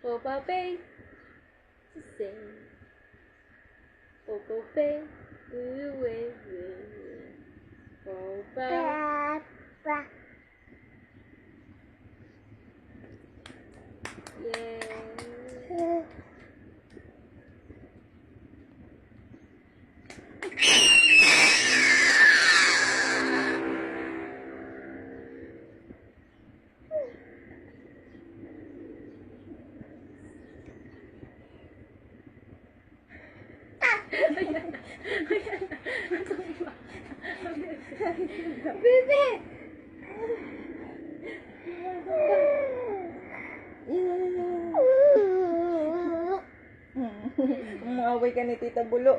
Papa Bay, to sing. Papa Bay, away. Papa. Yeah. Bebe! Umaway ka ni Tita Bulo.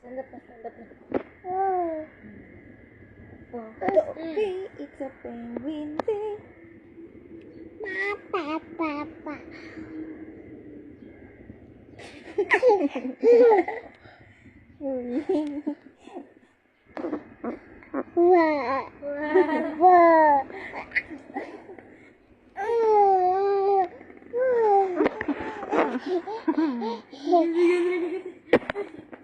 Sandap na. Okay, it's a penguin day. Papa. Sige,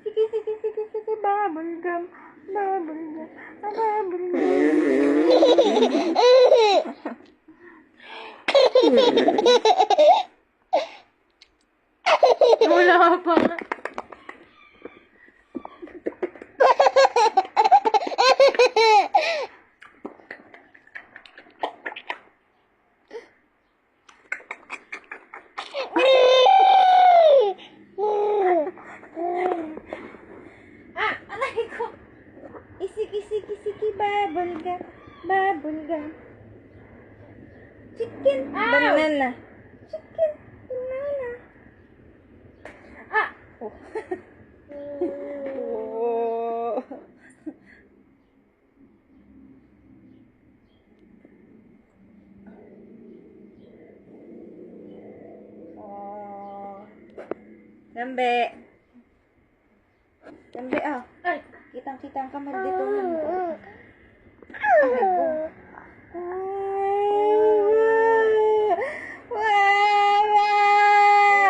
bubblegum. Wala pa nga. Alay ko. Isiki, bubblegum. Chicken, banana. Chicken, banana. Oh. Oh. Oh. Sambe, oh. Ay! Kitang-kita ang kamay dito.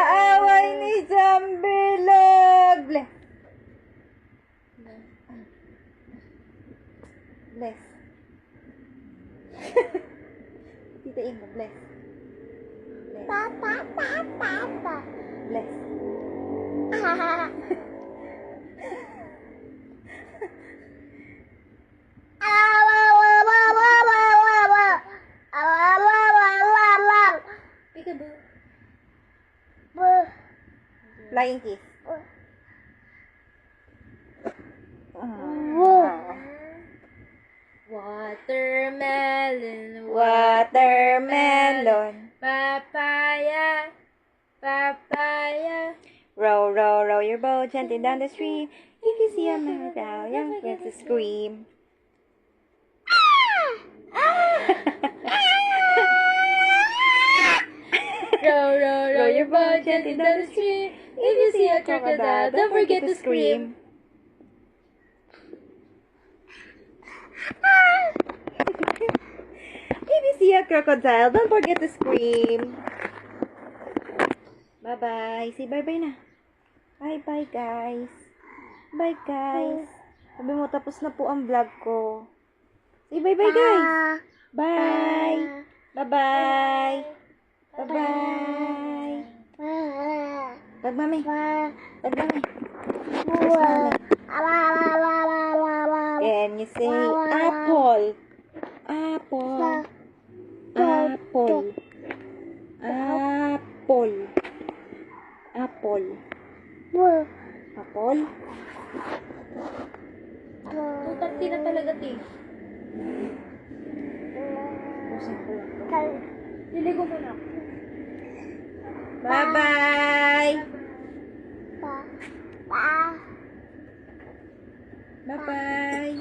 Away ni Jambilog. Bless. Tita Ingo, bless. Papa. Bless. Flying kiss. Watermelon. Papaya. Row your boat gently down the stream. If you see a mermaid, young princess scream. Row your boat gently down the stream. If you see a crocodile, don't forget to scream. If you see a crocodile, don't forget to scream. Bye-bye. Say bye-bye na. Bye-bye, guys. Bye, guys. Sabi mo, tapos na po ang vlog ko. Say bye-bye, guys. Bye. Bye-bye. Bye-bye. Tag, mami. Tag, mami. Can you say apple? Apple. Apple. Apple. Apple. Apple. Tutanti na talaga, ti. Liligo mo na. Bye-bye. Bye-bye.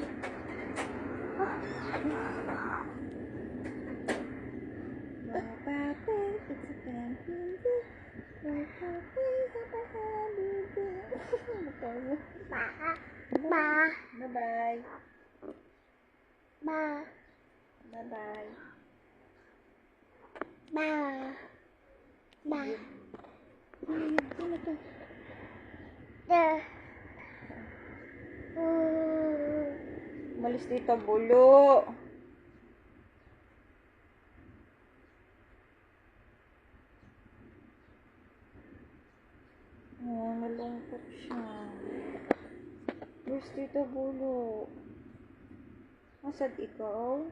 Bye-bye. Ba. Bye-bye. Ba. Bye-bye. Ba. Ba. Ano to? Da. Malis dito, bulo. Oh, malungkot siya. Malis dito, bulo. Nasaan ikaw?